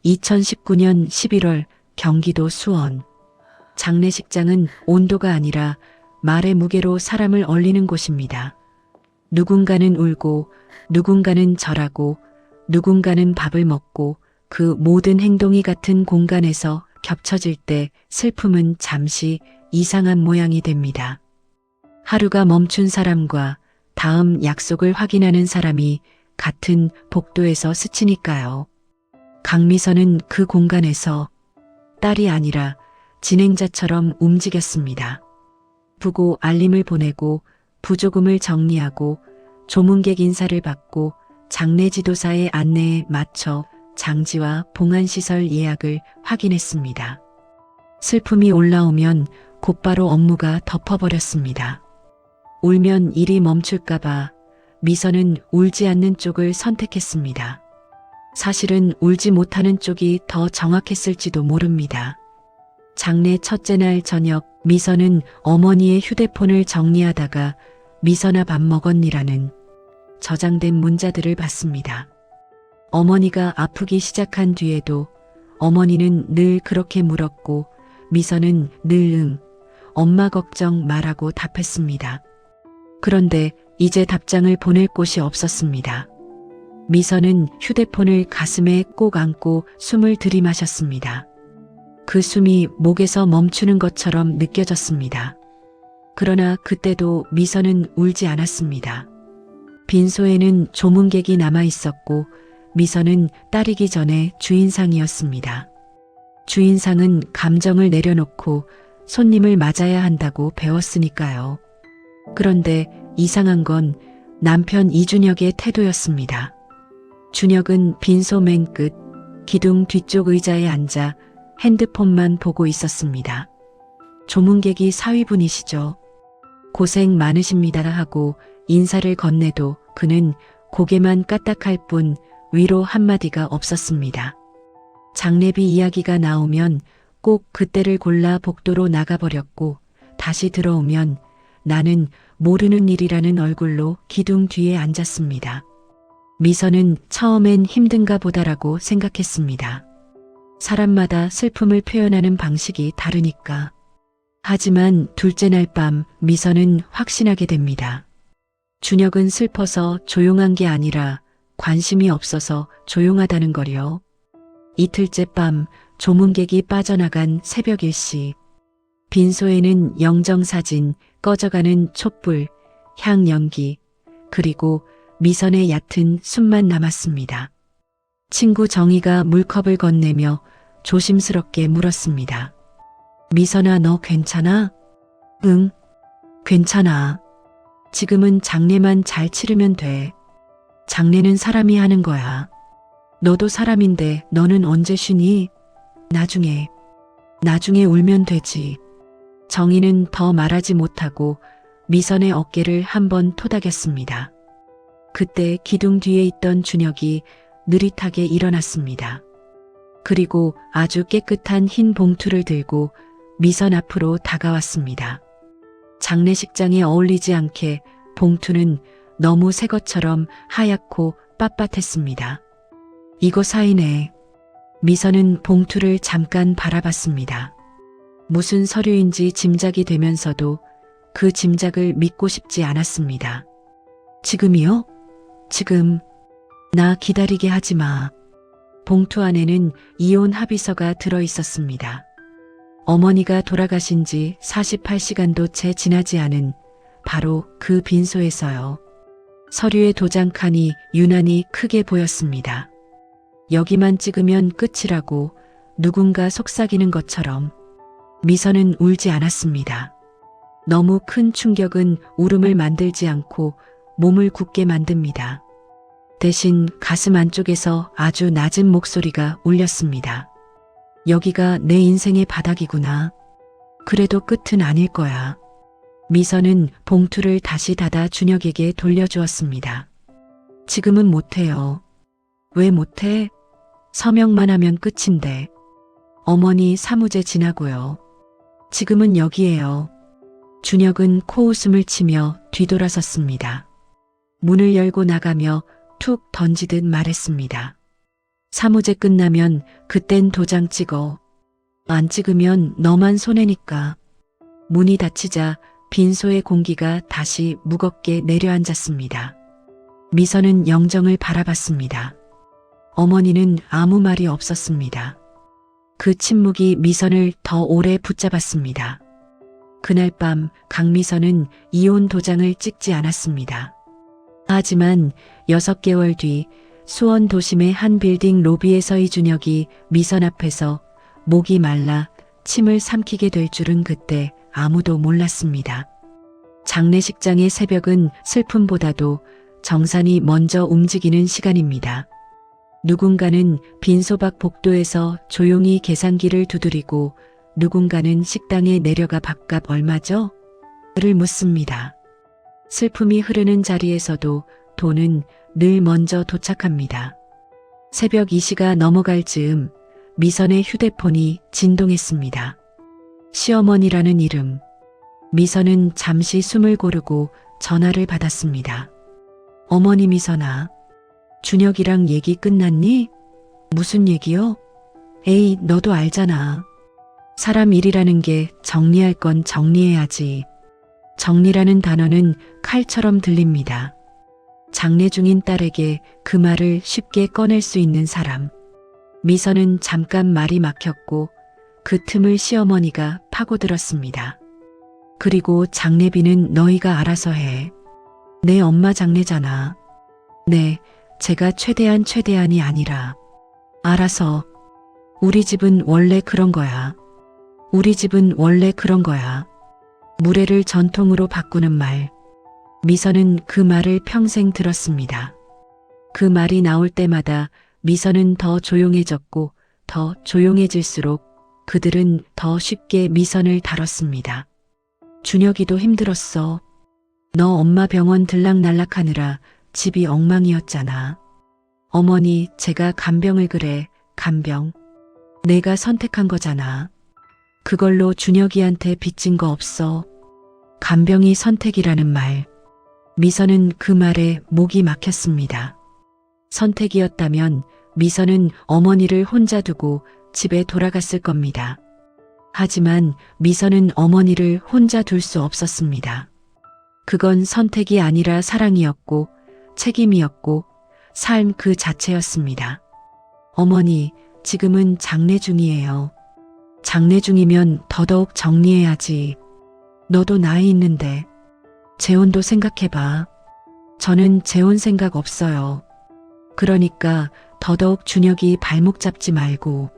2019년 11월 경기도 수원. 장례식장은 온도가 아니라 말의 무게로 사람을 얼리는 곳입니다. 누군가는 울고, 누군가는 절하고, 누군가는 밥을 먹고, 그 모든 행동이 같은 공간에서 겹쳐질 때 슬픔은 잠시 이상한 모양이 됩니다. 하루가 멈춘 사람과 다음 약속을 확인하는 사람이 같은 복도에서 스치니까요. 강미선은 그 공간에서 딸이 아니라 진행자처럼 움직였습니다. 부고 알림을 보내고 부조금을 정리하고 조문객 인사를 받고 장례 지도사의 안내에 맞춰 장지와 봉안시설 예약을 확인했습니다. 슬픔이 올라오면 곧바로 업무가 덮어버렸습니다. 울면 일이 멈출까봐 미선은 울지 않는 쪽을 선택했습니다. 사실은 울지 못하는 쪽이 더 정확했을지도 모릅니다. 장례 첫째 날 저녁 미선은 어머니의 휴대폰을 정리하다가 미선아 밥 먹었니라는 저장된 문자들을 봤습니다. 어머니가 아프기 시작한 뒤에도 어머니는 늘 그렇게 물었고 미선은 늘 응, 엄마 걱정 말라고 답했습니다. 그런데 이제 답장을 보낼 곳이 없었습니다. 미선은 휴대폰을 가슴에 꼭 안고 숨을 들이마셨습니다. 그 숨이 목에서 멈추는 것처럼 느껴졌습니다. 그러나 그때도 미선은 울지 않았습니다. 빈소에는 조문객이 남아 있었고 미선은 딸이기 전에 주인상이었습니다. 주인상은 감정을 내려놓고 손님을 맞아야 한다고 배웠으니까요. 그런데 이상한 건 남편 이준혁의 태도였습니다. 준혁은 빈소 맨 끝 기둥 뒤쪽 의자에 앉아 핸드폰만 보고 있었습니다. 조문객이 사위분이시죠. 고생 많으십니다 하고 인사를 건네도 그는 고개만 까딱할 뿐 위로 한마디가 없었습니다. 장례비 이야기가 나오면 꼭 그때를 골라 복도로 나가버렸고 다시 들어오면 나는 모르는 일이라는 얼굴로 기둥 뒤에 앉았습니다. 미선은 처음엔 힘든가 보다라고 생각했습니다. 사람마다 슬픔을 표현하는 방식이 다르니까. 하지만 둘째 날 밤 미선은 확신하게 됩니다. 준혁은 슬퍼서 조용한 게 아니라 관심이 없어서 조용하다는 거요. 이틀째 밤 조문객이 빠져나간 새벽 1시. 빈소에는 영정사진, 꺼져가는 촛불, 향연기, 그리고 미선의 얕은 숨만 남았습니다. 친구 정희가 물컵을 건네며 조심스럽게 물었습니다. 미선아, 너 괜찮아? 응, 괜찮아. 지금은 장례만 잘 치르면 돼. 장례는 사람이 하는 거야. 너도 사람인데 너는 언제 쉬니? 나중에 울면 되지. 정희는 더 말하지 못하고 미선의 어깨를 한번 토닥였습니다. 그때 기둥 뒤에 있던 준혁이 느릿하게 일어났습니다. 그리고 아주 깨끗한 흰 봉투를 들고 미선 앞으로 다가왔습니다. 장례식장에 어울리지 않게 봉투는 너무 새 것처럼 하얗고 빳빳했습니다. 이거 사인해. 미선은 봉투를 잠깐 바라봤습니다. 무슨 서류인지 짐작이 되면서도 그 짐작을 믿고 싶지 않았습니다. 지금이요? 지금. 나 기다리게 하지 마. 봉투 안에는 이혼 합의서가 들어 있었습니다. 어머니가 돌아가신 지 48시간도 채 지나지 않은 바로 그 빈소에서요. 서류의 도장칸이 유난히 크게 보였습니다. 여기만 찍으면 끝이라고 누군가 속삭이는 것처럼. 미선은 울지 않았습니다. 너무 큰 충격은 울음을 만들지 않고 몸을 굳게 만듭니다. 대신 가슴 안쪽에서 아주 낮은 목소리가 울렸습니다. 여기가 내 인생의 바닥이구나. 그래도 끝은 아닐 거야. 미선은 봉투를 다시 닫아 준혁에게 돌려주었습니다. 지금은 못해요. 왜 못해? 서명만 하면 끝인데. 어머니 사무제 지나고요. 지금은 여기에요. 준혁은 코웃음을 치며 뒤돌아섰습니다. 문을 열고 나가며 툭 던지듯 말했습니다. 사무제 끝나면 그땐 도장 찍어. 안 찍으면 너만 손해니까. 문이 닫히자 빈소의 공기가 다시 무겁게 내려앉았습니다. 미선은 영정을 바라봤습니다. 어머니는 아무 말이 없었습니다. 그 침묵이 미선을 더 오래 붙잡았습니다. 그날 밤 강미선은 이혼 도장을 찍지 않았습니다. 하지만 6개월 뒤 수원 도심의 한 빌딩 로비에서 이준혁이 미선 앞에서 목이 말라 침을 삼키게 될 줄은 그때 아무도 몰랐습니다. 장례식장의 새벽은 슬픔보다도 정산이 먼저 움직이는 시간입니다. 누군가는 빈소밖 복도에서 조용히 계산기를 두드리고 누군가는 식당에 내려가 밥값 얼마죠? 를 묻습니다. 슬픔이 흐르는 자리에서도 돈은 늘 먼저 도착합니다. 새벽 2시가 넘어갈 즈음 미선의 휴대폰이 진동했습니다. 시어머니라는 이름. 미선은 잠시 숨을 고르고 전화를 받았습니다. 어머니 미선아, 준혁이랑 얘기 끝났니? 무슨 얘기요? 에이, 너도 알잖아. 사람 일이라는 게 정리할 건 정리해야지. 정리라는 단어는 칼처럼 들립니다. 장례 중인 딸에게 그 말을 쉽게 꺼낼 수 있는 사람. 미선은 잠깐 말이 막혔고 그 틈을 시어머니가 파고들었습니다. 그리고 장례비는 너희가 알아서 해. 내 엄마 장례잖아. 네, 제가 최대한이 아니라. 알아서. 우리 집은 원래 그런 거야. 우리 집은 원래 그런 거야. 무례를 전통으로 바꾸는 말. 미선은 그 말을 평생 들었습니다. 그 말이 나올 때마다 미선은 더 조용해졌고 더 조용해질수록 그들은 더 쉽게 미선을 다뤘습니다. 준혁이도 힘들었어. 너 엄마 병원 들락날락하느라 집이 엉망이었잖아. 어머니, 제가 간병을 그래, 간병. 내가 선택한 거잖아. 그걸로 준혁이한테 빚진 거 없어. 간병이 선택이라는 말. 미선은 그 말에 목이 막혔습니다. 선택이었다면 미선은 어머니를 혼자 두고 집에 돌아갔을 겁니다. 하지만 미선은 어머니를 혼자 둘 수 없었습니다. 그건 선택이 아니라 사랑이었고 책임이었고 삶 그 자체였습니다. 어머니, 지금은 장례 중이에요. 장례 중이면 더더욱 정리해야지. 너도 나이 있는데. 재혼도 생각해봐. 저는 재혼 생각 없어요. 그러니까 더더욱 준혁이 발목 잡지 말고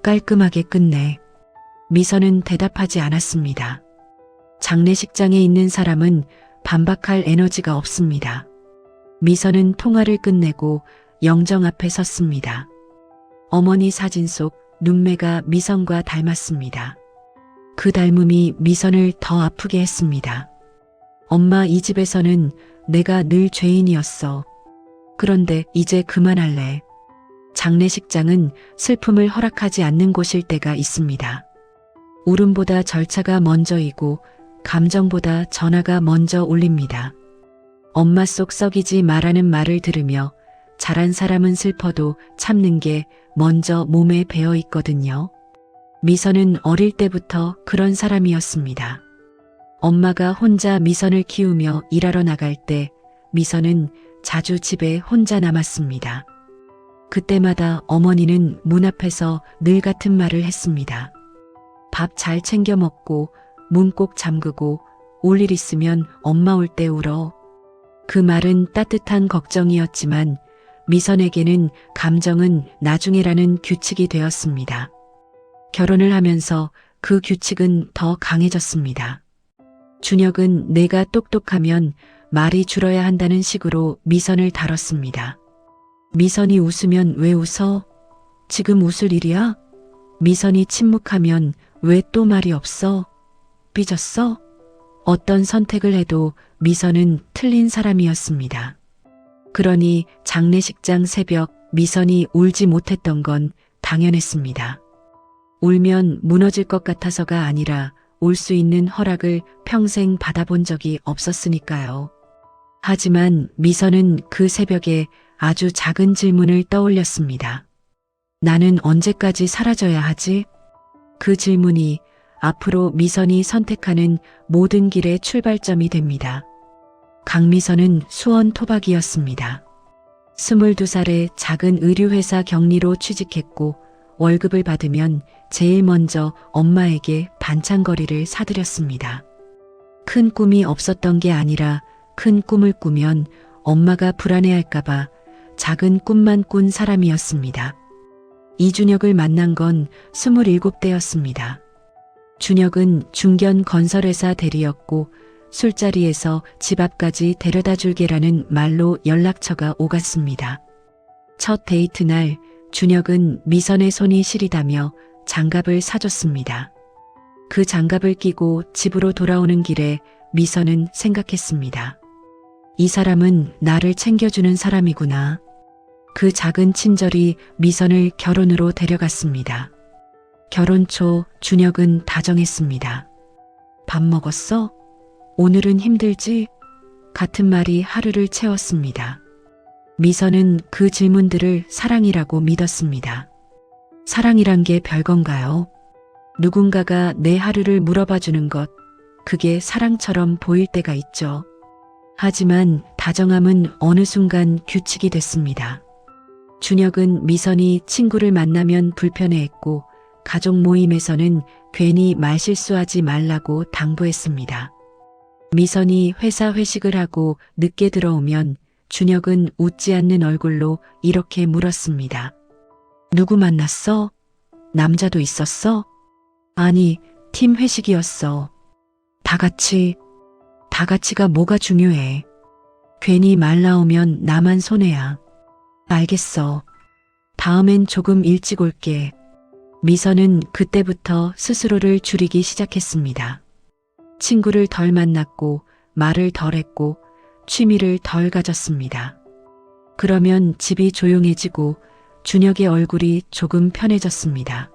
깔끔하게 끝내. 미선은 대답하지 않았습니다. 장례식장에 있는 사람은 반박할 에너지가 없습니다. 미선은 통화를 끝내고 영정 앞에 섰습니다. 어머니 사진 속 눈매가 미선과 닮았습니다. 그 닮음이 미선을 더 아프게 했습니다. 엄마, 이 집에서는 내가 늘 죄인이었어. 그런데 이제 그만할래. 장례식장은 슬픔을 허락하지 않는 곳일 때가 있습니다. 울음보다 절차가 먼저이고 감정보다 전화가 먼저 울립니다. 엄마 속 썩이지 말라는 말을 들으며 자란 사람은 슬퍼도 참는 게 먼저 몸에 배어 있거든요. 미선은 어릴 때부터 그런 사람이었습니다. 엄마가 혼자 미선을 키우며 일하러 나갈 때 미선은 자주 집에 혼자 남았습니다. 그때마다 어머니는 문 앞에서 늘 같은 말을 했습니다. 밥 잘 챙겨 먹고 문 꼭 잠그고 올 일 있으면 엄마 올 때 울어. 그 말은 따뜻한 걱정이었지만 미선에게는 감정은 나중에라는 규칙이 되었습니다. 결혼을 하면서 그 규칙은 더 강해졌습니다. 준혁은 내가 똑똑하면 말이 줄어야 한다는 식으로 미선을 다뤘습니다. 미선이 웃으면 왜 웃어? 지금 웃을 일이야? 미선이 침묵하면 왜 또 말이 없어? 삐졌어? 어떤 선택을 해도 미선은 틀린 사람이었습니다. 그러니 장례식장 새벽 미선이 울지 못했던 건 당연했습니다. 울면 무너질 것 같아서가 아니라 올 수 있는 허락을 평생 받아본 적이 없었으니까요. 하지만 미선은 그 새벽에 아주 작은 질문을 떠올렸습니다. 나는 언제까지 사라져야 하지? 그 질문이 앞으로 미선이 선택하는 모든 길의 출발점이 됩니다. 강미선은 수원 토박이였습니다. 22살에 작은 의류회사 경리로 취직했고 월급을 받으면 제일 먼저 엄마에게 반찬거리를 사드렸습니다. 큰 꿈이 없었던 게 아니라 큰 꿈을 꾸면 엄마가 불안해할까봐 작은 꿈만 꾼 사람이었습니다. 이준혁을 만난 건 27대였습니다. 준혁은 중견 건설회사 대리였고 술자리에서 집 앞까지 데려다 줄게라는 말로 연락처가 오갔습니다. 첫 데이트 날 준혁은 미선의 손이 시리다며 장갑을 사줬습니다. 그 장갑을 끼고 집으로 돌아오는 길에 미선은 생각했습니다. 이 사람은 나를 챙겨주는 사람이구나. 그 작은 친절이 미선을 결혼으로 데려갔습니다. 결혼 초 준혁은 다정했습니다. 밥 먹었어? 오늘은 힘들지? 같은 말이 하루를 채웠습니다. 미선은 그 질문들을 사랑이라고 믿었습니다. 사랑이란 게 별건가요? 누군가가 내 하루를 물어봐 주는 것, 그게 사랑처럼 보일 때가 있죠. 하지만 다정함은 어느 순간 규칙이 됐습니다. 준혁은 미선이 친구를 만나면 불편해했고 가족 모임에서는 괜히 말실수하지 말라고 당부했습니다. 미선이 회사 회식을 하고 늦게 들어오면 준혁은 웃지 않는 얼굴로 이렇게 물었습니다. 누구 만났어? 남자도 있었어? 아니, 팀 회식이었어. 다 같이가 뭐가 중요해. 괜히 말 나오면 나만 손해야. 알겠어. 다음엔 조금 일찍 올게. 미선은 그때부터 스스로를 줄이기 시작했습니다. 친구를 덜 만났고 말을 덜 했고 취미를 덜 가졌습니다. 그러면 집이 조용해지고 준혁의 얼굴이 조금 편해졌습니다.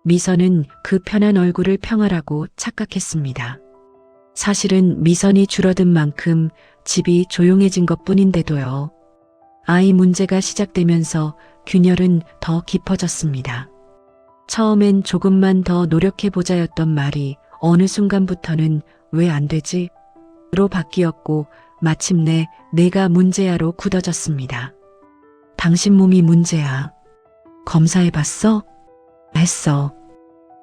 미선은 그 편한 얼굴을 평화라고 착각했습니다. 사실은 미선이 줄어든 만큼 집이 조용해진 것뿐인데도요. 아이 문제가 시작되면서 균열은 더 깊어졌습니다. 처음엔 조금만 더 노력해보자였던 말이 어느 순간부터는 왜 안 되지? 로 바뀌었고 마침내 내가 문제야로 굳어졌습니다. 당신 몸이 문제야. 검사해봤어? 했어.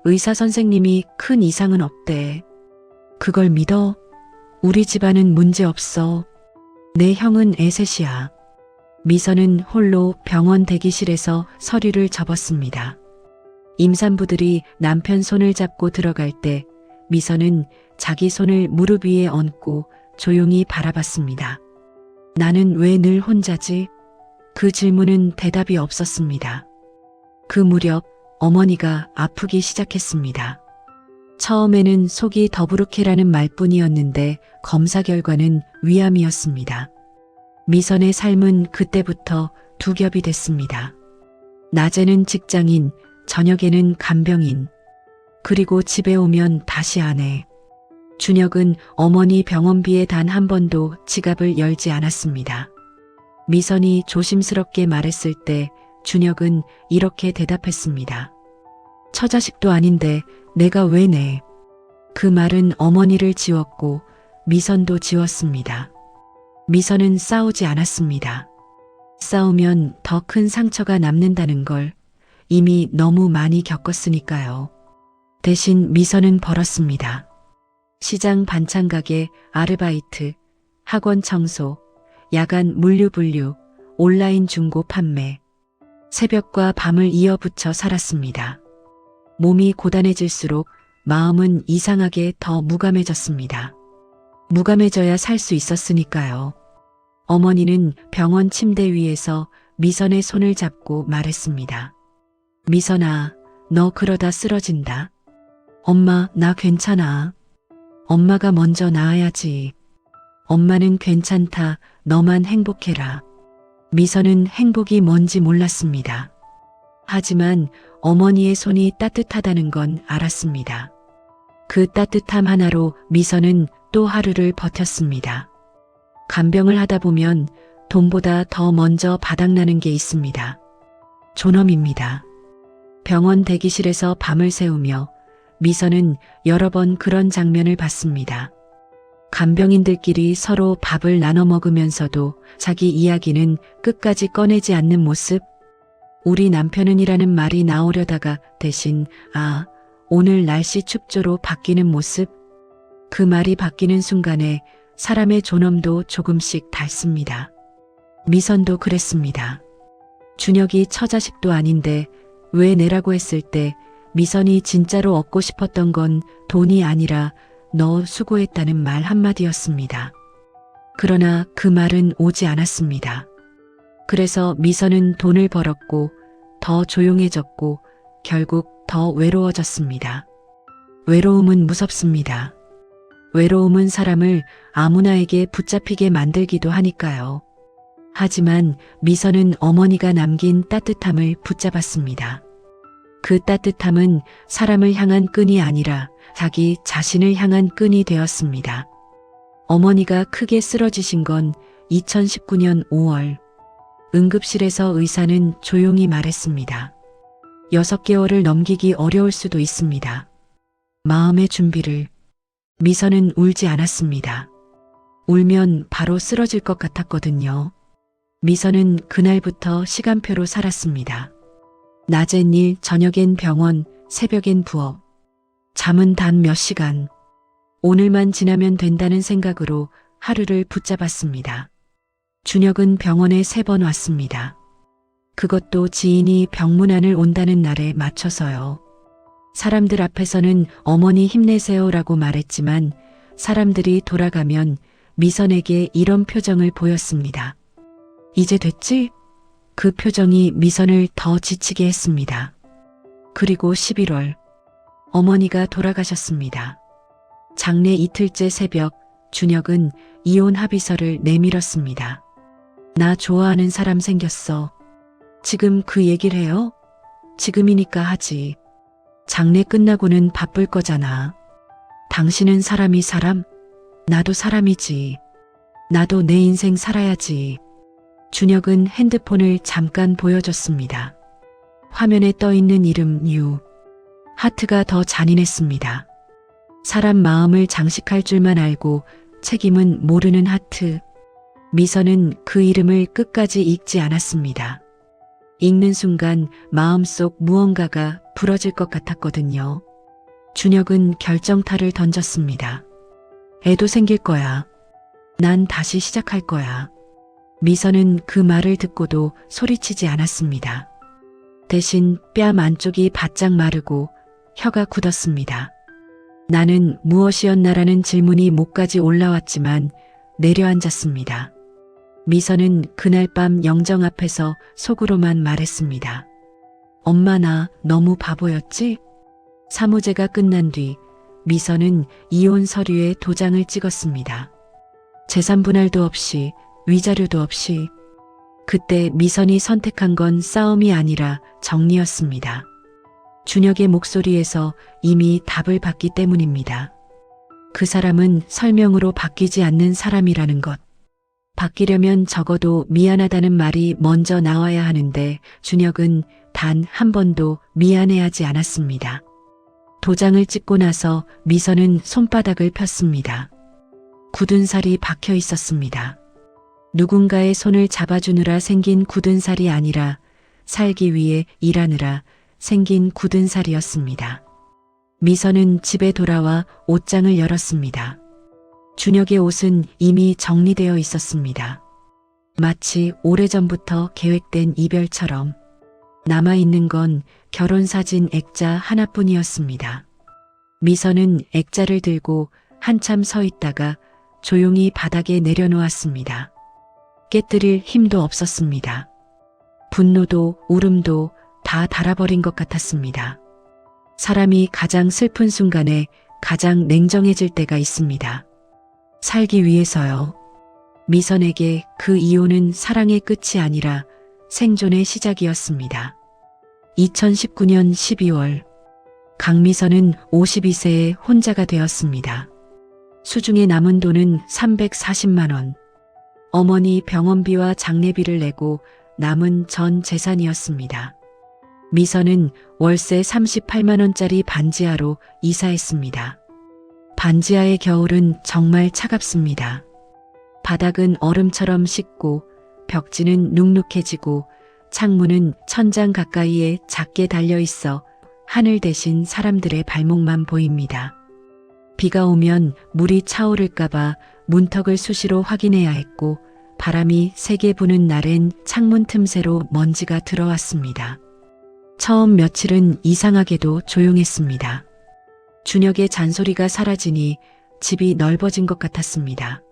의사 선생님이 큰 이상은 없대. 그걸 믿어? 우리 집안은 문제 없어. 내 형은 애셋이야. 미선은 홀로 병원 대기실에서 서류를 접었습니다. 임산부들이 남편 손을 잡고 들어갈 때 미선은 자기 손을 무릎 위에 얹고 조용히 바라봤습니다. 나는 왜 늘 혼자지? 그 질문은 대답이 없었습니다. 그 무렵 어머니가 아프기 시작했습니다. 처음에는 속이 더부룩해라는 말뿐이었는데 검사 결과는 위암이었습니다. 미선의 삶은 그때부터 두 겹이 됐습니다. 낮에는 직장인, 저녁에는 간병인, 그리고 집에 오면 다시 아내. 준혁은 어머니 병원비에 단 한 번도 지갑을 열지 않았습니다. 미선이 조심스럽게 말했을 때 준혁은 이렇게 대답했습니다. 처자식도 아닌데 내가 왜 내? 그 말은 어머니를 지웠고 미선도 지웠습니다. 미선은 싸우지 않았습니다. 싸우면 더 큰 상처가 남는다는 걸 이미 너무 많이 겪었으니까요. 대신 미선은 벌었습니다. 시장 반찬 가게 아르바이트, 학원 청소, 야간 물류 분류, 온라인 중고 판매. 새벽과 밤을 이어붙여 살았습니다. 몸이 고단해질수록 마음은 이상하게 더 무감해졌습니다. 무감해져야 살 수 있었으니까요. 어머니는 병원 침대 위에서 미선의 손을 잡고 말했습니다. 미선아, 너 그러다 쓰러진다. 엄마, 나 괜찮아. 엄마가 먼저 나아야지. 엄마는 괜찮다. 너만 행복해라. 미선은 행복이 뭔지 몰랐습니다. 하지만 어머니의 손이 따뜻하다는 건 알았습니다. 그 따뜻함 하나로 미선은 또 하루를 버텼습니다. 간병을 하다 보면 돈보다 더 먼저 바닥나는 게 있습니다. 존엄입니다. 병원 대기실에서 밤을 새우며 미선은 여러 번 그런 장면을 봤습니다. 간병인들끼리 서로 밥을 나눠 먹으면서도 자기 이야기는 끝까지 꺼내지 않는 모습. 우리 남편은이라는 말이 나오려다가 대신 오늘 날씨 춥죠로 바뀌는 모습. 그 말이 바뀌는 순간에 사람의 존엄도 조금씩 닳습니다. 미선도 그랬습니다. 준혁이 처자식도 아닌데 왜 내라고 했을 때 미선이 진짜로 얻고 싶었던 건 돈이 아니라 너 수고했다는 말 한마디였습니다. 그러나 그 말은 오지 않았습니다. 그래서 미선은 돈을 벌었고 더 조용해졌고 결국 더 외로워졌습니다. 외로움은 무섭습니다. 외로움은 사람을 아무나에게 붙잡히게 만들기도 하니까요. 하지만 미선은 어머니가 남긴 따뜻함을 붙잡았습니다. 그 따뜻함은 사람을 향한 끈이 아니라 자기 자신을 향한 끈이 되었습니다. 어머니가 크게 쓰러지신 건 2019년 5월. 응급실에서 의사는 조용히 말했습니다. 6개월을 넘기기 어려울 수도 있습니다. 마음의 준비를. 미선은 울지 않았습니다. 울면 바로 쓰러질 것 같았거든요. 미선은 그날부터 시간표로 살았습니다. 낮엔 일, 저녁엔 병원, 새벽엔 부업. 잠은 단 몇 시간. 오늘만 지나면 된다는 생각으로 하루를 붙잡았습니다. 준혁은 병원에 3번 왔습니다. 그것도 지인이 병문안을 온다는 날에 맞춰서요. 사람들 앞에서는 어머니 힘내세요라고 말했지만 사람들이 돌아가면 미선에게 이런 표정을 보였습니다. 이제 됐지? 그 표정이 미선을 더 지치게 했습니다. 그리고 11월, 어머니가 돌아가셨습니다. 장례 이틀째 새벽, 준혁은 이혼 합의서를 내밀었습니다. 나 좋아하는 사람 생겼어. 지금 그 얘기를 해요? 지금이니까 하지. 장례 끝나고는 바쁠 거잖아. 당신은 사람이 사람? 나도 사람이지. 나도 내 인생 살아야지. 준혁은 핸드폰을 잠깐 보여줬습니다. 화면에 떠있는 이름 유. 하트가 더 잔인했습니다. 사람 마음을 장식할 줄만 알고 책임은 모르는 하트. 미선은 그 이름을 끝까지 읽지 않았습니다. 읽는 순간 마음속 무언가가 부러질 것 같았거든요. 준혁은 결정타를 던졌습니다. 애도 생길 거야. 난 다시 시작할 거야. 미선은 그 말을 듣고도 소리치지 않았습니다. 대신 뺨 안쪽이 바짝 마르고 혀가 굳었습니다. 나는 무엇이었나라는 질문이 목까지 올라왔지만 내려앉았습니다. 미선은 그날 밤 영정 앞에서 속으로만 말했습니다. 엄마 나 너무 바보였지? 사무제가 끝난 뒤 미선은 이혼 서류에 도장을 찍었습니다. 재산 분할도 없이 위자료도 없이. 그때 미선이 선택한 건 싸움이 아니라 정리였습니다. 준혁의 목소리에서 이미 답을 받기 때문입니다. 그 사람은 설명으로 바뀌지 않는 사람이라는 것. 바뀌려면 적어도 미안하다는 말이 먼저 나와야 하는데 준혁은 단 한 번도 미안해하지 않았습니다. 도장을 찍고 나서 미선은 손바닥을 폈습니다. 굳은 살이 박혀 있었습니다. 누군가의 손을 잡아주느라 생긴 굳은 살이 아니라 살기 위해 일하느라 생긴 굳은 살이었습니다. 미선은 집에 돌아와 옷장을 열었습니다. 준혁의 옷은 이미 정리되어 있었습니다. 마치 오래전부터 계획된 이별처럼. 남아있는 건 결혼사진 액자 하나뿐이었습니다. 미선은 액자를 들고 한참 서 있다가 조용히 바닥에 내려놓았습니다. 깨뜨릴 힘도 없었습니다. 분노도 울음도 다 닳아버린 것 같았습니다. 사람이 가장 슬픈 순간에 가장 냉정해질 때가 있습니다. 살기 위해서요. 미선에게 그 이혼은 사랑의 끝이 아니라 생존의 시작이었습니다. 2019년 12월 강미선은 52세에 혼자가 되었습니다. 수중에 남은 돈은 340만 원. 어머니 병원비와 장례비를 내고 남은 전 재산이었습니다. 미선은 월세 38만 원짜리 반지하로 이사했습니다. 반지하의 겨울은 정말 차갑습니다. 바닥은 얼음처럼 식고 벽지는 눅눅해지고 창문은 천장 가까이에 작게 달려 있어 하늘 대신 사람들의 발목만 보입니다. 비가 오면 물이 차오를까봐 문턱을 수시로 확인해야 했고 바람이 세게 부는 날엔 창문 틈새로 먼지가 들어왔습니다. 처음 며칠은 이상하게도 조용했습니다. 준혁의 잔소리가 사라지니 집이 넓어진 것 같았습니다.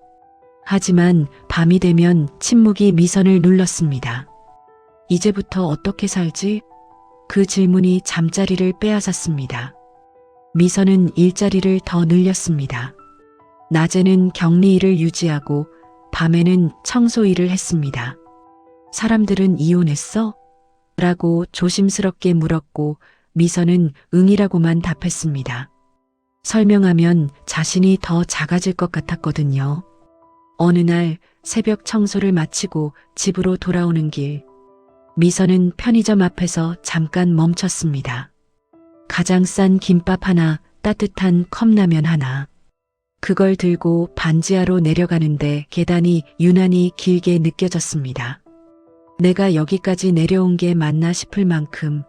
하지만 밤이 되면 침묵이 미선을 눌렀습니다. 이제부터 어떻게 살지? 그 질문이 잠자리를 빼앗았습니다. 미선은 일자리를 더 늘렸습니다. 낮에는 격리 일을 유지하고 밤에는 청소 일을 했습니다. 사람들은 이혼했어? 라고 조심스럽게 물었고 미선은 응이라고만 답했습니다. 설명하면 자신이 더 작아질 것 같았거든요. 어느 날 새벽 청소를 마치고 집으로 돌아오는 길, 미선은 편의점 앞에서 잠깐 멈췄습니다. 가장 싼 김밥 하나, 따뜻한 컵라면 하나. 그걸 들고 반지하로 내려가는데 계단이 유난히 길게 느껴졌습니다. 내가 여기까지 내려온 게 맞나 싶을 만큼.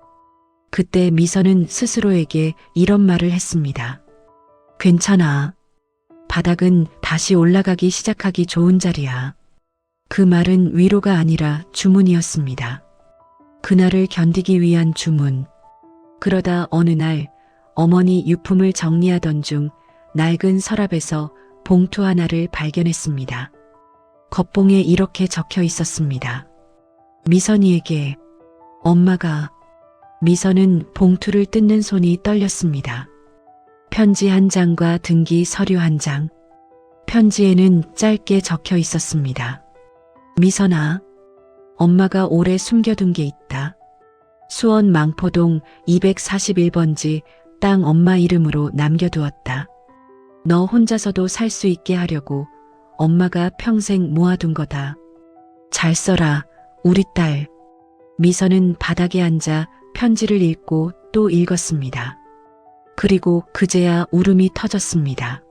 그때 미선은 스스로에게 이런 말을 했습니다. 괜찮아. 바닥은 다시 올라가기 시작하기 좋은 자리야. 그 말은 위로가 아니라 주문이었습니다. 그날을 견디기 위한 주문. 그러다 어느 날 어머니 유품을 정리하던 중 낡은 서랍에서 봉투 하나를 발견했습니다. 겉봉에 이렇게 적혀 있었습니다. 미선이에게. 엄마가. 미선은 봉투를 뜯는 손이 떨렸습니다. 편지 한 장과 등기 서류 한 장. 편지에는 짧게 적혀 있었습니다. 미선아, 엄마가 오래 숨겨둔 게 있다. 수원 망포동 241번지 땅 엄마 이름으로 남겨두었다. 너 혼자서도 살 수 있게 하려고 엄마가 평생 모아둔 거다. 잘 써라, 우리 딸. 미선은 바닥에 앉아 편지를 읽고 또 읽었습니다. 그리고 그제야 울음이 터졌습니다.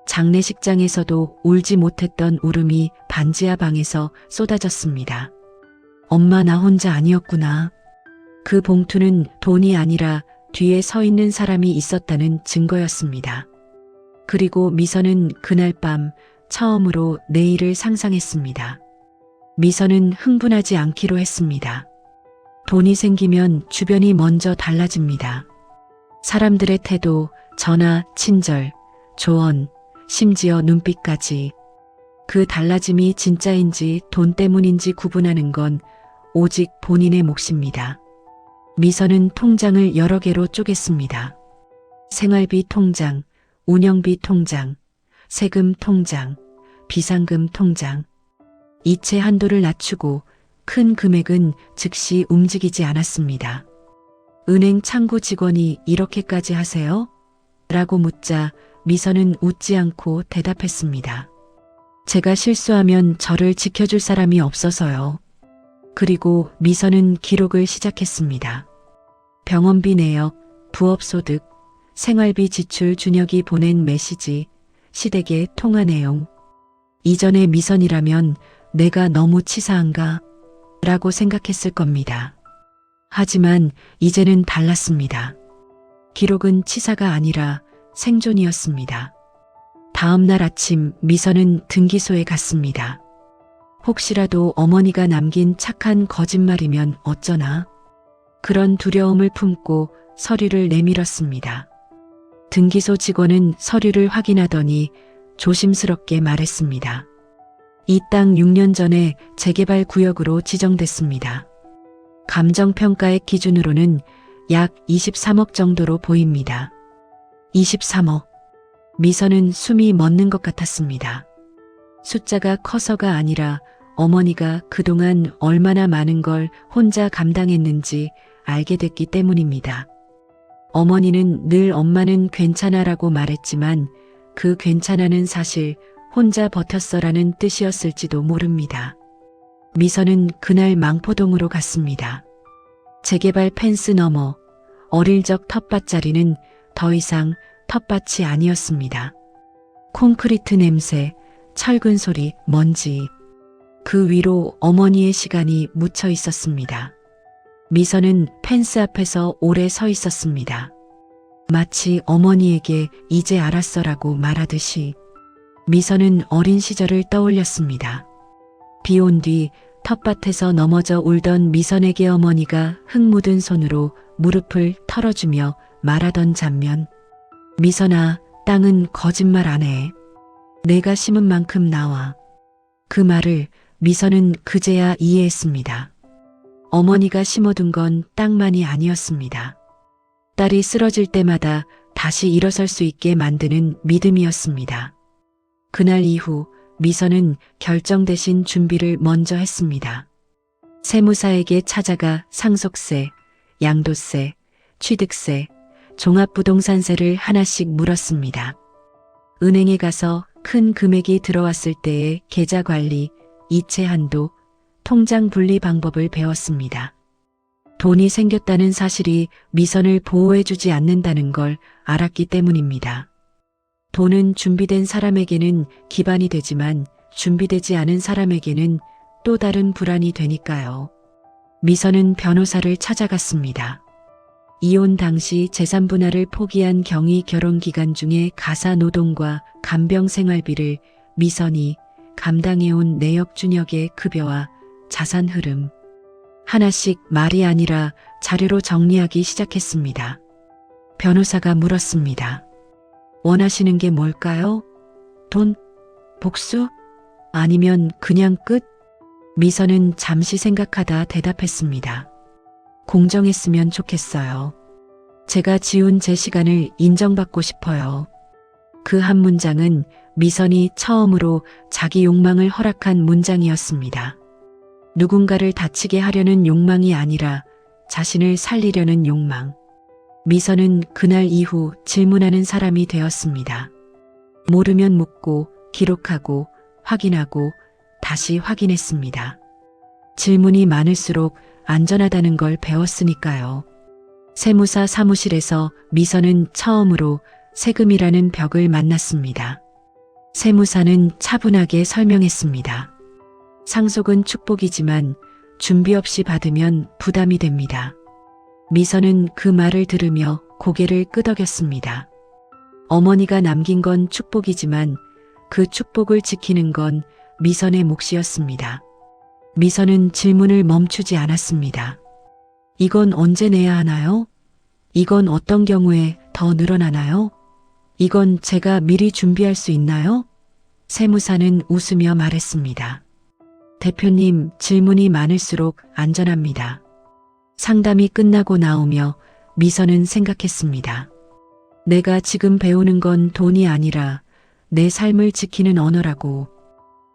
장례식장에서도 울지 못했던 울음이 반지하 방에서 쏟아졌습니다. 엄마 나 혼자 아니었구나. 그 봉투는 돈이 아니라 뒤에 서 있는 사람이 있었다는 증거였습니다. 그리고 미선은 그날 밤 처음으로 내일을 상상했습니다. 미선은 흥분하지 않기로 했습니다. 돈이 생기면 주변이 먼저 달라집니다. 사람들의 태도, 전화, 친절, 조언, 심지어 눈빛까지. 그 달라짐이 진짜인지 돈 때문인지 구분하는 건 오직 본인의 몫입니다. 미선은 통장을 여러 개로 쪼갰습니다. 생활비 통장, 운영비 통장, 세금 통장, 비상금 통장. 이체 한도를 낮추고 큰 금액은 즉시 움직이지 않았습니다. 은행 창구 직원이 이렇게까지 하세요? 라고 묻자 미선은 웃지 않고 대답했습니다. 제가 실수하면 저를 지켜줄 사람이 없어서요. 그리고 미선은 기록을 시작했습니다. 병원비 내역, 부업소득, 생활비 지출 준혁이 보낸 메시지, 시댁의 통화 내용. 이전의 미선이라면 내가 너무 치사한가? 라고 생각했을 겁니다. 하지만 이제는 달랐습니다. 기록은 치사가 아니라 생존이었습니다. 다음 날 아침 미선은 등기소에 갔습니다. 혹시라도 어머니가 남긴 착한 거짓말이면 어쩌나? 그런 두려움을 품고 서류를 내밀었습니다. 등기소 직원은 서류를 확인하더니 조심스럽게 말했습니다. 이 땅 6년 전에 재개발 구역으로 지정됐습니다. 감정평가액 기준으로는 약 23억 정도로 보입니다. 23억. 미선은 숨이 멎는 것 같았습니다. 숫자가 커서가 아니라 어머니가 그동안 얼마나 많은 걸 혼자 감당했는지 알게 됐기 때문입니다. 어머니는 늘 엄마는 괜찮아라고 말했지만 그 괜찮아는 사실 혼자 버텼어라는 뜻이었을지도 모릅니다. 미선은 그날 망포동으로 갔습니다. 재개발 펜스 너머 어릴 적 텃밭자리는 더 이상 텃밭이 아니었습니다. 콘크리트 냄새, 철근 소리, 먼지. 그 위로 어머니의 시간이 묻혀 있었습니다. 미선은 펜스 앞에서 오래 서 있었습니다. 마치 어머니에게 이제 알았어라고 말하듯이 미선은 어린 시절을 떠올렸습니다. 비 온 뒤 텃밭에서 넘어져 울던 미선에게 어머니가 흙 묻은 손으로 무릎을 털어주며 말하던 장면. 미선아, 땅은 거짓말 안 해. 내가 심은 만큼 나와. 그 말을 미선은 그제야 이해했습니다. 어머니가 심어둔 건 땅만이 아니었습니다. 딸이 쓰러질 때마다 다시 일어설 수 있게 만드는 믿음이었습니다. 그날 이후 미선은 결정 대신 준비를 먼저 했습니다. 세무사에게 찾아가 상속세, 양도세, 취득세, 종합부동산세를 하나씩 물었습니다. 은행에 가서 큰 금액이 들어왔을 때의 계좌 관리, 이체 한도, 통장 분리 방법을 배웠습니다. 돈이 생겼다는 사실이 미선을 보호해주지 않는다는 걸 알았기 때문입니다. 돈은 준비된 사람에게는 기반이 되지만 준비되지 않은 사람에게는 또 다른 불안이 되니까요. 미선은 변호사를 찾아갔습니다. 이혼 당시 재산 분할을 포기한 경위 결혼 기간 중에 가사 노동과 간병 생활비를 미선이 감당해온 내역준역의 급여와 자산 흐름 하나씩 말이 아니라 자료로 정리하기 시작했습니다. 변호사가 물었습니다. 원하시는 게 뭘까요? 돈? 복수? 아니면 그냥 끝? 미선은 잠시 생각하다 대답했습니다. 공정했으면 좋겠어요. 제가 지운 제 시간을 인정받고 싶어요. 그 한 문장은 미선이 처음으로 자기 욕망을 허락한 문장이었습니다. 누군가를 다치게 하려는 욕망이 아니라 자신을 살리려는 욕망. 미선은 그날 이후 질문하는 사람이 되었습니다. 모르면 묻고 기록하고 확인하고 다시 확인했습니다. 질문이 많을수록 안전하다는 걸 배웠으니까요. 세무사 사무실에서 미선은 처음으로 세금이라는 벽을 만났습니다. 세무사는 차분하게 설명했습니다. 상속은 축복이지만 준비 없이 받으면 부담이 됩니다. 미선은 그 말을 들으며 고개를 끄덕였습니다. 어머니가 남긴 건 축복이지만 그 축복을 지키는 건 미선의 몫이었습니다. 미선은 질문을 멈추지 않았습니다. 이건 언제 내야 하나요? 이건 어떤 경우에 더 늘어나나요? 이건 제가 미리 준비할 수 있나요? 세무사는 웃으며 말했습니다. 대표님, 질문이 많을수록 안전합니다. 상담이 끝나고 나오며 미선은 생각했습니다. 내가 지금 배우는 건 돈이 아니라 내 삶을 지키는 언어라고.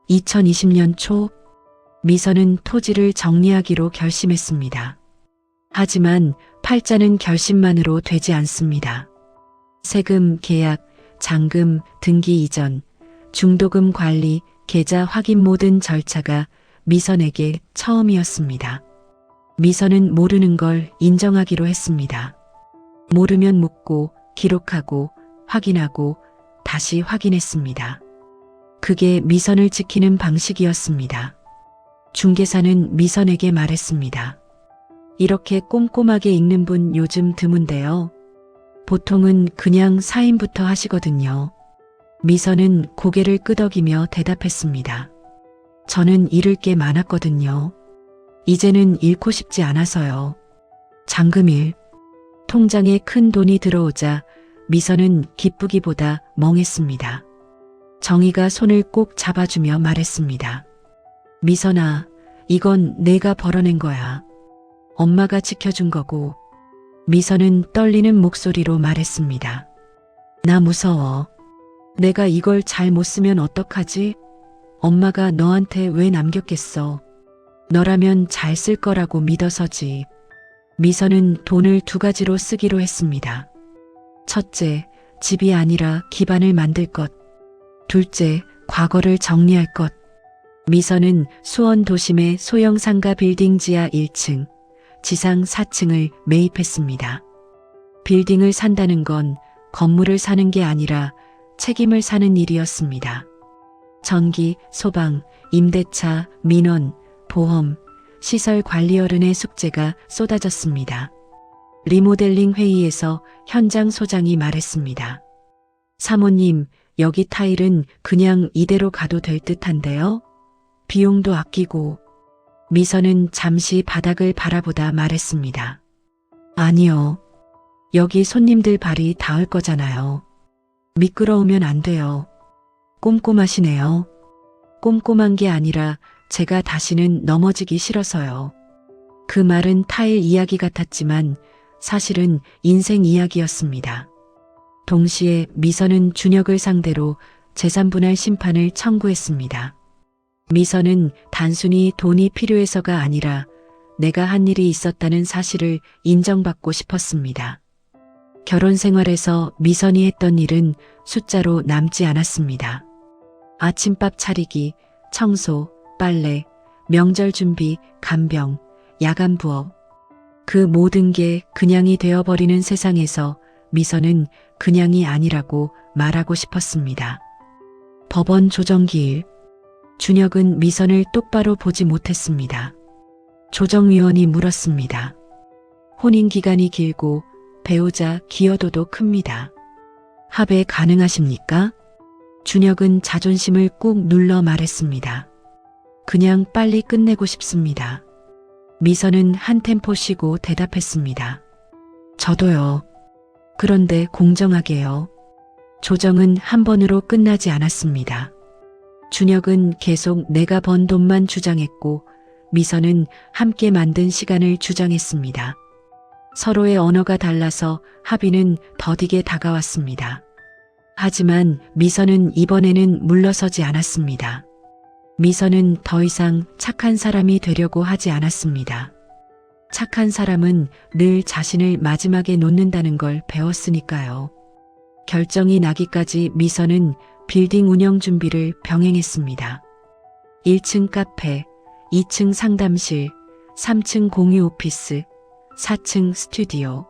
2020년 초 미선은 토지를 정리하기로 결심했습니다. 하지만 팔자는 결심만으로 되지 않습니다. 세금, 계약, 잔금, 등기 이전, 중도금 관리, 계좌 확인 모든 절차가 미선에게 처음이었습니다. 미선은 모르는 걸 인정하기로 했습니다. 모르면 묻고 기록하고 확인하고 다시 확인했습니다. 그게 미선을 지키는 방식이었습니다. 중개사는 미선에게 말했습니다. 이렇게 꼼꼼하게 읽는 분 요즘 드문데요. 보통은 그냥 사인부터 하시거든요. 미선은 고개를 끄덕이며 대답했습니다. 저는 잃을 게 많았거든요. 이제는 잃고 싶지 않아서요. 잔금일. 통장에 큰 돈이 들어오자 미선은 기쁘기보다 멍했습니다. 정희가 손을 꼭 잡아주며 말했습니다. 미선아, 이건 내가 벌어낸 거야. 엄마가 지켜준 거고. 미선은 떨리는 목소리로 말했습니다. 나 무서워. 내가 이걸 잘 못 쓰면 어떡하지? 엄마가 너한테 왜 남겼겠어? 너라면 잘 쓸 거라고 믿어서지. 미선은 돈을 2가지로 쓰기로 했습니다. 첫째, 집이 아니라 기반을 만들 것. 둘째, 과거를 정리할 것. 미선은 수원 도심의 소형 상가 빌딩 지하 1층, 지상 4층을 매입했습니다. 빌딩을 산다는 건 건물을 사는 게 아니라 책임을 사는 일이었습니다. 전기, 소방, 임대차, 민원, 보험, 시설 관리 어른의 숙제가 쏟아졌습니다. 리모델링 회의에서 현장 소장이 말했습니다. 사모님, 여기 타일은 그냥 이대로 가도 될 듯한데요? 비용도 아끼고. 미선은 잠시 바닥을 바라보다 말했습니다. 아니요. 여기 손님들 발이 닿을 거잖아요. 미끄러우면 안 돼요. 꼼꼼하시네요. 꼼꼼한 게 아니라 제가 다시는 넘어지기 싫어서요. 그 말은 타일 이야기 같았지만 사실은 인생 이야기였습니다. 동시에 미선은 준혁을 상대로 재산분할 심판을 청구했습니다. 미선은 단순히 돈이 필요해서가 아니라 내가 한 일이 있었다는 사실을 인정받고 싶었습니다. 결혼 생활에서 미선이 했던 일은 숫자로 남지 않았습니다. 아침밥 차리기, 청소, 빨래, 명절 준비, 간병, 야간 부업. 그 모든 게 그냥이 되어버리는 세상에서 미선은 그냥이 아니라고 말하고 싶었습니다. 법원 조정기일. 준혁은 미선을 똑바로 보지 못했습니다. 조정위원이 물었습니다. 혼인 기간이 길고 배우자 기여도도 큽니다. 합의 가능하십니까? 준혁은 자존심을 꾹 눌러 말했습니다. 그냥 빨리 끝내고 싶습니다. 미선은 한 템포 쉬고 대답했습니다. 저도요. 그런데 공정하게요. 조정은 한 번으로 끝나지 않았습니다. 준혁은 계속 내가 번 돈만 주장했고 미선은 함께 만든 시간을 주장했습니다. 서로의 언어가 달라서 합의는 더디게 다가왔습니다. 하지만 미선은 이번에는 물러서지 않았습니다. 미선은 더 이상 착한 사람이 되려고 하지 않았습니다. 착한 사람은 늘 자신을 마지막에 놓는다는 걸 배웠으니까요. 결정이 나기까지 미선은 빌딩 운영 준비를 병행했습니다. 1층 카페, 2층 상담실, 3층 공유 오피스, 4층 스튜디오.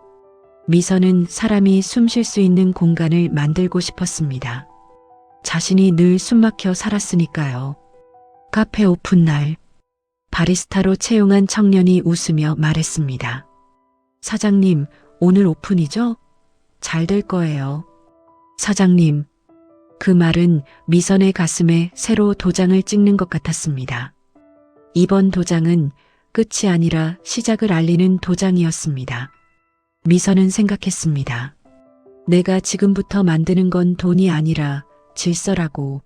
미선은 사람이 숨 쉴 수 있는 공간을 만들고 싶었습니다. 자신이 늘 숨막혀 살았으니까요. 카페 오픈 날, 바리스타로 채용한 청년이 웃으며 말했습니다. 사장님, 오늘 오픈이죠? 잘 될 거예요. 사장님. 그 말은 미선의 가슴에 새로 도장을 찍는 것 같았습니다. 이번 도장은 끝이 아니라 시작을 알리는 도장이었습니다. 미선은 생각했습니다. 내가 지금부터 만드는 건 돈이 아니라 질서라고.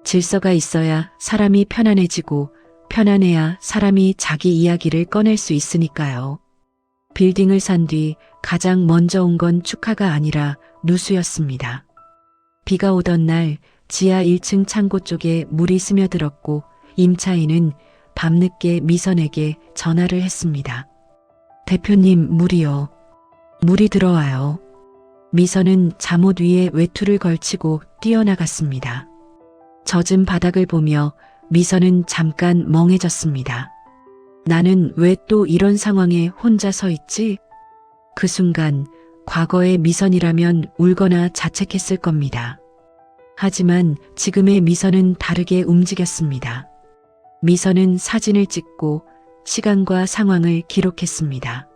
질서가 있어야 사람이 편안해지고 편안해야 사람이 자기 이야기를 꺼낼 수 있으니까요. 빌딩을 산 뒤 가장 먼저 온 건 축하가 아니라 누수였습니다. 비가 오던 날 지하 1층 창고 쪽에 물이 스며들었고 임차인은 밤늦게 미선에게 전화를 했습니다. 대표님, 물이요. 물이 들어와요. 미선은 잠옷 위에 외투를 걸치고 뛰어나갔습니다. 젖은 바닥을 보며 미선은 잠깐 멍해졌습니다. 나는 왜 또 이런 상황에 혼자 서 있지? 그 순간 과거의 미선이라면 울거나 자책했을 겁니다. 하지만 지금의 미선은 다르게 움직였습니다. 미선은 사진을 찍고 시간과 상황을 기록했습니다.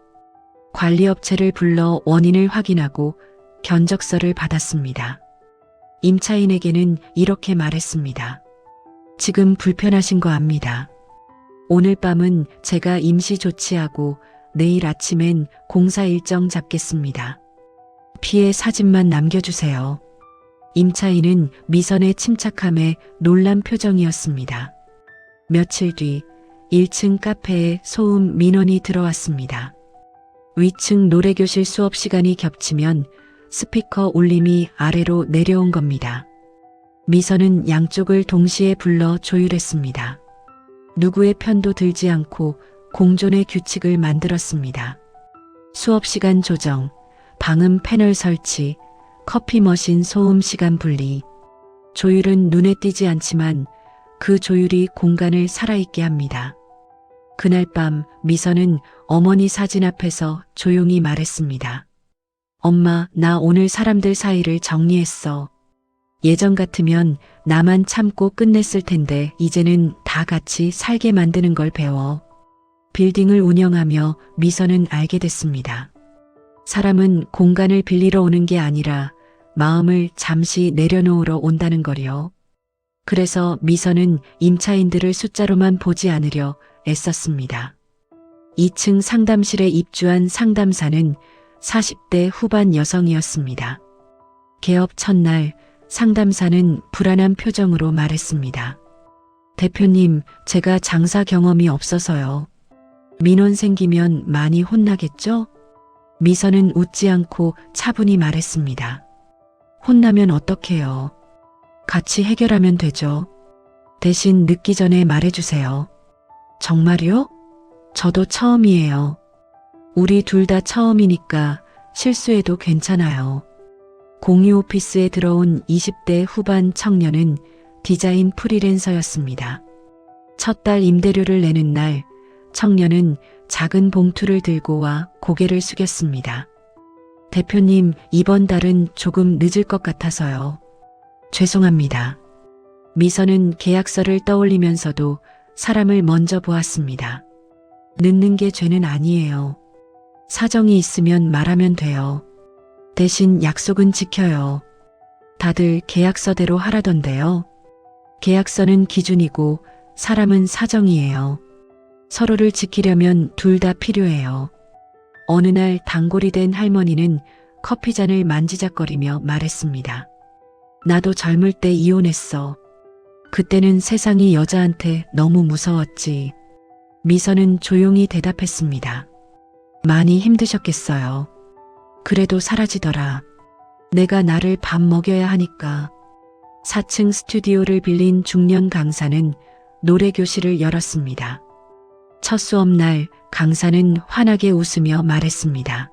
관리업체를 불러 원인을 확인하고 견적서를 받았습니다. 임차인에게는 이렇게 말했습니다. 지금 불편하신 거 압니다. 오늘 밤은 제가 임시 조치하고 내일 아침엔 공사 일정 잡겠습니다. 피해 사진만 남겨주세요. 임차인은 미선의 침착함에 놀란 표정이었습니다. 며칠 뒤 1층 카페에 소음 민원이 들어왔습니다. 위층 노래교실 수업 시간이 겹치면 스피커 울림이 아래로 내려온 겁니다. 미선은 양쪽을 동시에 불러 조율했습니다. 누구의 편도 들지 않고 공존의 규칙을 만들었습니다. 수업 시간 조정, 방음 패널 설치, 커피 머신 소음 시간 분리. 조율은 눈에 띄지 않지만 그 조율이 공간을 살아있게 합니다. 그날 밤 미선은 어머니 사진 앞에서 조용히 말했습니다. 엄마, 나 오늘 사람들 사이를 정리했어. 예전 같으면 나만 참고 끝냈을 텐데 이제는 다 같이 살게 만드는 걸 배워. 빌딩을 운영하며 미선은 알게 됐습니다. 사람은 공간을 빌리러 오는 게 아니라 마음을 잠시 내려놓으러 온다는 거요. 그래서 미선은 임차인들을 숫자로만 보지 않으려 애썼습니다. 2층 상담실에 입주한 상담사는 40대 후반 여성이었습니다. 개업 첫날 상담사는 불안한 표정으로 말했습니다. 대표님, 제가 장사 경험이 없어서요. 민원 생기면 많이 혼나겠죠? 미선은 웃지 않고 차분히 말했습니다. 혼나면 어떡해요? 같이 해결하면 되죠. 대신 늦기 전에 말해주세요. 정말요? 저도 처음이에요. 우리 둘 다 처음이니까 실수해도 괜찮아요. 공유 오피스에 들어온 20대 후반 청년은 디자인 프리랜서였습니다. 첫 달 임대료를 내는 날 청년은 작은 봉투를 들고 와 고개를 숙였습니다. 대표님, 이번 달은 조금 늦을 것 같아서요. 죄송합니다. 미선은 계약서를 떠올리면서도 사람을 먼저 보았습니다. 늦는 게 죄는 아니에요. 사정이 있으면 말하면 돼요. 대신 약속은 지켜요. 다들 계약서대로 하라던데요. 계약서는 기준이고 사람은 사정이에요. 서로를 지키려면 둘 다 필요해요. 어느 날 단골이 된 할머니는 커피잔을 만지작거리며 말했습니다. 나도 젊을 때 이혼했어. 그때는 세상이 여자한테 너무 무서웠지. 미선은 조용히 대답했습니다. 많이 힘드셨겠어요. 그래도 사라지더라. 내가 나를 밥 먹여야 하니까. 4층 스튜디오를 빌린 중년 강사는 노래교실을 열었습니다. 첫 수업날 강사는 환하게 웃으며 말했습니다.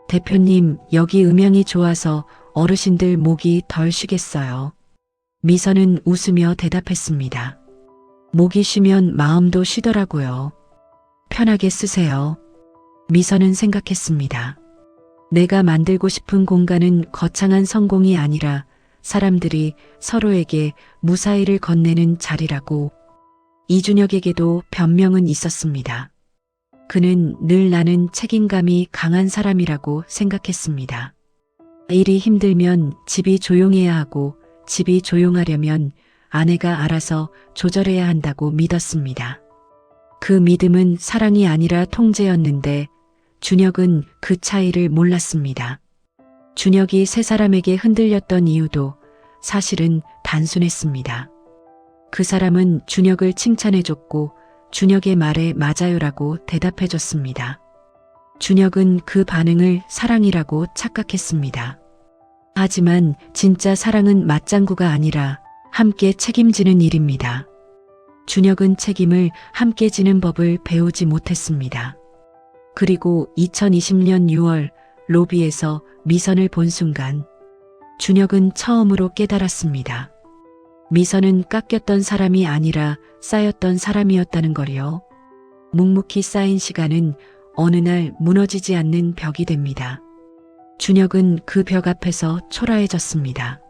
대표님, 여기 음향이 좋아서 어르신들 목이 덜 쉬겠어요. 미선은 웃으며 대답했습니다. 목이 쉬면 마음도 쉬더라고요. 편하게 쓰세요. 미선은 생각했습니다. 내가 만들고 싶은 공간은 거창한 성공이 아니라 사람들이 서로에게 무사히를 건네는 자리라고. 이준혁에게도 변명은 있었습니다. 그는 늘 나는 책임감이 강한 사람이라고 생각했습니다. 일이 힘들면 집이 조용해야 하고 집이 조용하려면 아내가 알아서 조절해야 한다고 믿었습니다. 그 믿음은 사랑이 아니라 통제였는데 준혁은 그 차이를 몰랐습니다. 준혁이 세 사람에게 흔들렸던 이유도 사실은 단순했습니다. 그 사람은 준혁을 칭찬해줬고 준혁의 말에 맞아요라고 대답해줬습니다. 준혁은 그 반응을 사랑이라고 착각했습니다. 하지만 진짜 사랑은 맞장구가 아니라 함께 책임지는 일입니다. 준혁은 책임을 함께 지는 법을 배우지 못했습니다. 그리고 2020년 6월 로비에서 미선을 본 순간 준혁은 처음으로 깨달았습니다. 미선은 깎였던 사람이 아니라 쌓였던 사람이었다는 걸요. 묵묵히 쌓인 시간은 어느 날 무너지지 않는 벽이 됩니다. 준혁은 그 벽 앞에서 초라해졌습니다.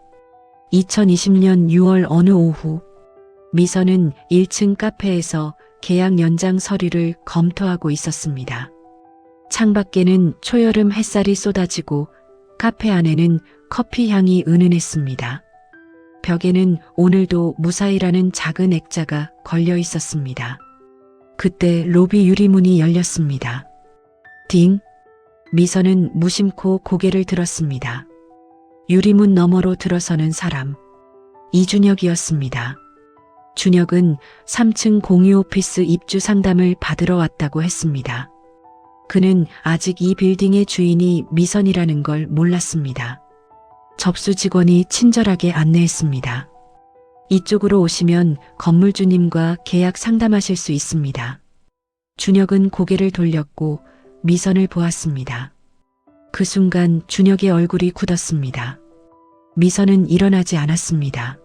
2020년 6월 어느 오후 미선은 1층 카페에서 계약 연장 서류를 검토하고 있었습니다. 창밖에는 초여름 햇살이 쏟아지고 카페 안에는 커피 향이 은은했습니다. 벽에는 오늘도 무사히라는 작은 액자가 걸려 있었습니다. 그때 로비 유리문이 열렸습니다. 딩! 미선은 무심코 고개를 들었습니다. 유리문 너머로 들어서는 사람. 이준혁이었습니다. 준혁은 3층 공유 오피스 입주 상담을 받으러 왔다고 했습니다. 그는 아직 이 빌딩의 주인이 미선이라는 걸 몰랐습니다. 접수 직원이 친절하게 안내했습니다. 이쪽으로 오시면 건물주님과 계약 상담하실 수 있습니다. 준혁은 고개를 돌렸고 미선을 보았습니다. 그 순간 준혁의 얼굴이 굳었습니다. 미선은 일어나지 않았습니다.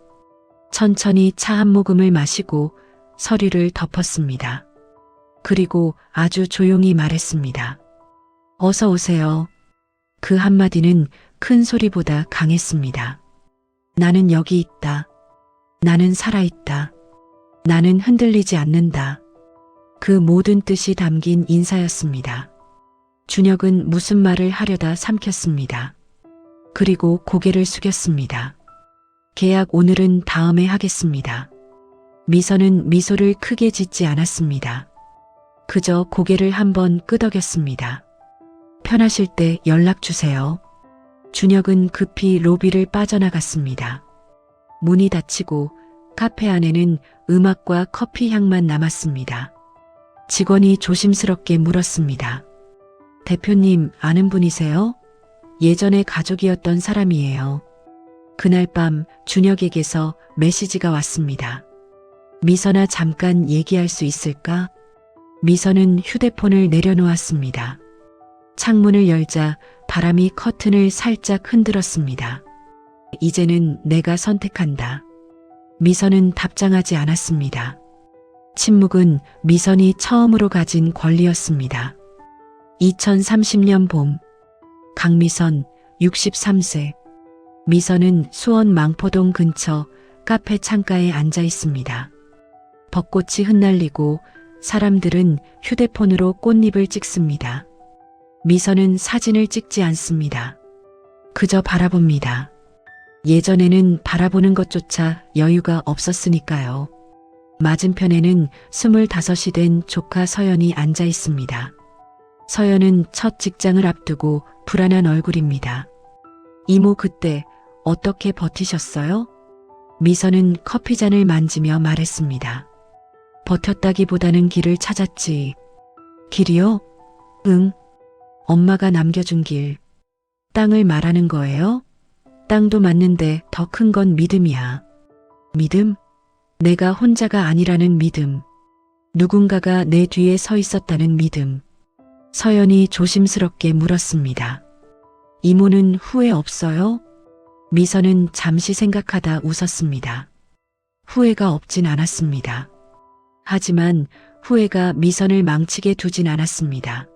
천천히 차 한 모금을 마시고 서류를 덮었습니다. 그리고 아주 조용히 말했습니다. 어서 오세요. 그 한마디는 큰 소리보다 강했습니다. 나는 여기 있다. 나는 살아있다. 나는 흔들리지 않는다. 그 모든 뜻이 담긴 인사였습니다. 준혁은 무슨 말을 하려다 삼켰습니다. 그리고 고개를 숙였습니다. 계약 오늘은 다음에 하겠습니다. 미선은 미소를 크게 짓지 않았습니다. 그저 고개를 한번 끄덕였습니다. 편하실 때 연락 주세요. 준혁은 급히 로비를 빠져나갔습니다. 문이 닫히고 카페 안에는 음악과 커피 향만 남았습니다. 직원이 조심스럽게 물었습니다. 대표님 아는 분이세요? 예전에 가족이었던 사람이에요. 그날 밤 준혁에게서 메시지가 왔습니다. 미선아 잠깐 얘기할 수 있을까? 미선은 휴대폰을 내려놓았습니다. 창문을 열자 바람이 커튼을 살짝 흔들었습니다. 이제는 내가 선택한다. 미선은 답장하지 않았습니다. 침묵은 미선이 처음으로 가진 권리였습니다. 2030년 봄, 강미선 63세. 미선은 수원 망포동 근처 카페 창가에 앉아 있습니다. 벚꽃이 흩날리고 사람들은 휴대폰으로 꽃잎을 찍습니다. 미선은 사진을 찍지 않습니다. 그저 바라봅니다. 예전에는 바라보는 것조차 여유가 없었으니까요. 맞은편에는 25이 된 조카 서연이 앉아 있습니다. 서연은 첫 직장을 앞두고 불안한 얼굴입니다. 이모 그때 어떻게 버티셨어요? 미선은 커피잔을 만지며 말했습니다. 버텼다기보다는 길을 찾았지. 길이요? 응. 엄마가 남겨준 길. 땅을 말하는 거예요? 땅도 맞는데 더 큰 건 믿음이야. 믿음? 내가 혼자가 아니라는 믿음. 누군가가 내 뒤에 서 있었다는 믿음. 서연이 조심스럽게 물었습니다. 이모는 후회 없어요? 미선은 잠시 생각하다 웃었습니다. 후회가 없진 않았습니다. 하지만 후회가 미선을 망치게 두진 않았습니다.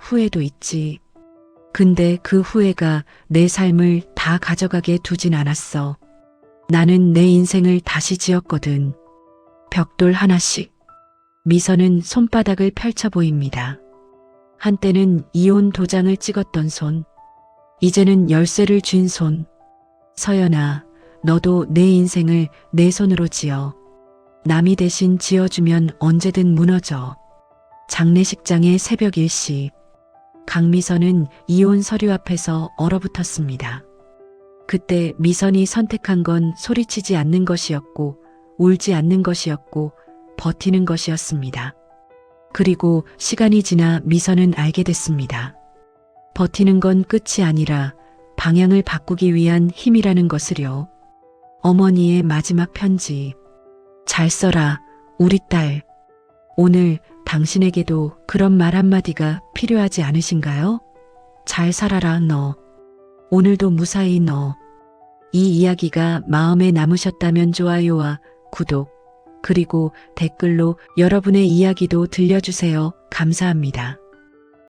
후회도 있지. 근데 그 후회가 내 삶을 다 가져가게 두진 않았어. 나는 내 인생을 다시 지었거든. 벽돌 하나씩. 미선은 손바닥을 펼쳐 보입니다. 한때는 이혼 도장을 찍었던 손. 이제는 열쇠를 쥔 손. 서연아, 너도 내 인생을 내 손으로 지어. 남이 대신 지어주면 언제든 무너져. 장례식장의 새벽 1시. 강미선은 이혼 서류 앞에서 얼어붙었습니다. 그때 미선이 선택한 건 소리치지 않는 것이었고, 울지 않는 것이었고, 버티는 것이었습니다. 그리고 시간이 지나 미선은 알게 됐습니다. 버티는 건 끝이 아니라 방향을 바꾸기 위한 힘이라는 것을요. 어머니의 마지막 편지. 잘 써라, 우리 딸. 오늘 당신에게도 그런 말 한마디가 필요하지 않으신가요? 잘 살아라, 너. 오늘도 무사히 너. 이 이야기가 마음에 남으셨다면 좋아요와 구독, 그리고 댓글로 여러분의 이야기도 들려주세요. 감사합니다.